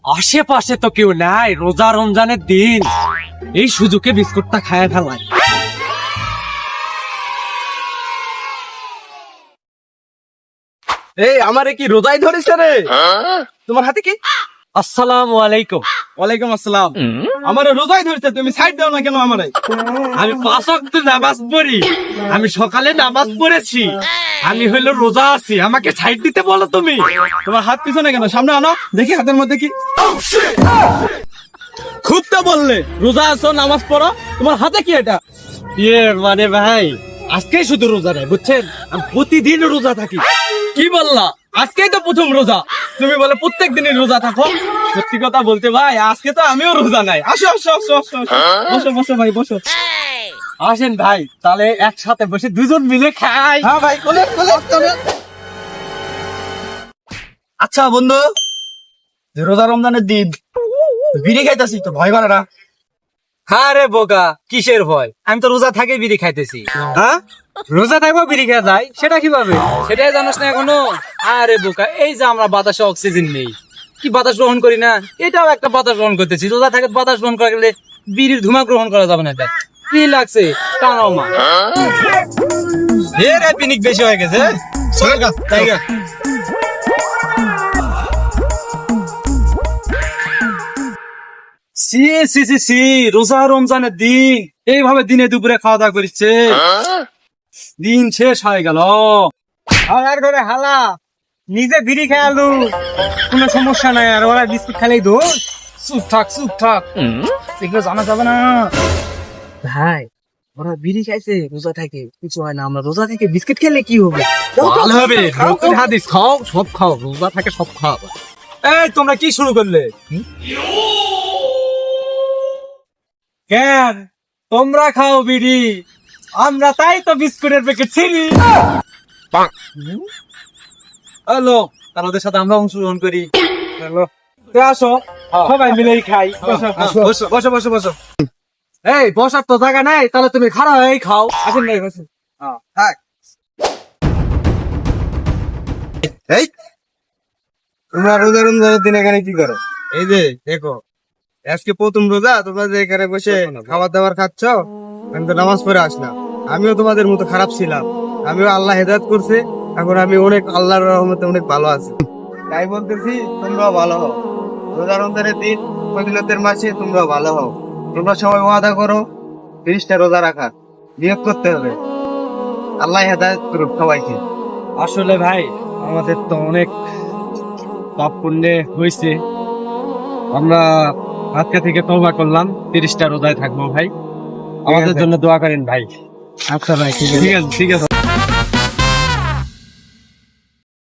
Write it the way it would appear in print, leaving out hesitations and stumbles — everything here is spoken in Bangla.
আশেপাশে তো কেউ নাই, রোজা রমজানের দিন, এই সুযোগে বিস্কুটটা খায় ফেলাই। এই আমারে কি রোজাই ধরেছে রে? তোমার হাতে কি? আসসালামু আলাইকুম। ওয়ালাইকুম আসসালাম। আমারে রোজাই ধরেছে, তুমি সাইড দাও না কেন আমারে? আমি 5 ওয়াক্ত নামাজ পড়ি, আমি সকালে নামাজ পড়েছি, আমি হইলো রোজা আছি, আমাকে সাইড দিতে বলো তুমি। তোমার হাত পিছনে কেন? সামনে আনো দেখি হাতের মধ্যে কি। খুব তো বললে রোজা আছো, নামাজ পড়ো, তোমার হাতে কি এটা? মানে ভাই, আজকেই শুধু রোজা নাই বুঝছেন, আমি প্রতিদিন রোজা থাকি। কি বললা? আজকেই তো প্রথম রোজা, তুমি বলে প্রত্যেক দিনই রোজা থাকো। সত্যি কথা বলতে ভাই, আজকে তো আমিও রোজা নাই। আসো আসো আসো আসো আসো। বসো বসো ভাই বসো। আসেন ভাই, তাহলে একসাথে বসে দুজন মিলে খাই। হ্যাঁ ভাই, কোলে কোলে কোলে। আচ্ছা বন্ধু, যে রোজা রমজানের দিন বিড়ি খাইতাছি, তো ভয় করে না? হ্যাঁ রে বোকা, কিসের ভয়? আমি তো রোজা থাকে বিড়ি খাইতেছি। হ্যাঁ, রোজা থাকবো বিড়ি খাওয়া যায়, সেটা কিভাবে? সেটাই জানোস না এখনো? আরে বোকা, এই যে আমরা বাতাসে অক্সিজেন নেই, কি বাতাস গ্রহণ করি না, এটাও একটা বাতাস গ্রহণ করতেছি। রোজা থাকে বাতাস গ্রহণ করা গেলে বিড়ির ধোঁয়া গ্রহণ করা যাবে না। এটা কি লাগছে? টানাও মা। রে পিনিক বেশি হয়ে গেছে। সি সি সি সি, রোজা রমজানের দিন এইভাবে দিনে দুপুরে খাওয়া দাওয়া করছে, দিন শেষ হয়ে গেল। আর করে হালা নিজে বিড়ি খেয়ালু, কোনো সমস্যা নাই, আর ওরা বিস্কুট খেলেই দোষ। চুপ থাক চুপ থাক, এগুলো জানা যাবে না। ভাই, ওরা বিড়ি খাইছে রোজা থেকে, কিছু হয় না। আমরা রোজা থেকে বিস্কিট খেলে কি হবে? ভালো হবে, নতুন হাদিস খাও, সব খাও, রোজা থাকে সব খাও। এই তোমরা কি শুরু করলে? কেন তোমরা খাও বিড়ি, আমরা তাই তো বিস্কুটের প্যাকেট ছিনি। হ্যালো, তার ওদের সাথে আমরা অংশগ্রহণ করি। হ্যালো, আসো সবাই মিলেই খাই। বসো বসো বসো বসো। এই বসার তো জায়গা নাই, তাহলে তুমি খারাপ হয়ে খাও। আসেন ভাই বসুন। এই তোমরা রোজা রমজানের দিন এখানে কি করো? এই যে দেখো, আজকে প্রথম রোজা, তোমরা যে এখানে বসে খাবার দাবার খাচ্ছ, আমি তো নামাজ পড়ে আসলাম। আমিও তোমাদের মতো খারাপ ছিলাম, আমিও আল্লাহ হেদায়েত করছে, এখন আমি অনেক আল্লাহর রহমতে অনেক ভালো আছি। তাই বলতেছি তোমরাও ভালো হও। রোজা রমজানের দিন, ফজিলতের মাসে তোমরাও ভালো হও। তোমরা সবাই ওয়াদা করো 30টা রোজা রাখার, নিয়ত করতে হবে। আল্লাহ হেদায়েত করুক সবাইকে। আসলে ভাই, আমাদের তো অনেক পাপ পুণ্যে হয়েছে, আমরা আজকে থেকে তওবা করলাম, 30টা রোজায় থাকবো ভাই। আমাদের জন্য দোয়া করেন ভাই। আচ্ছা ভাই, ঠিক আছে ঠিক আছে।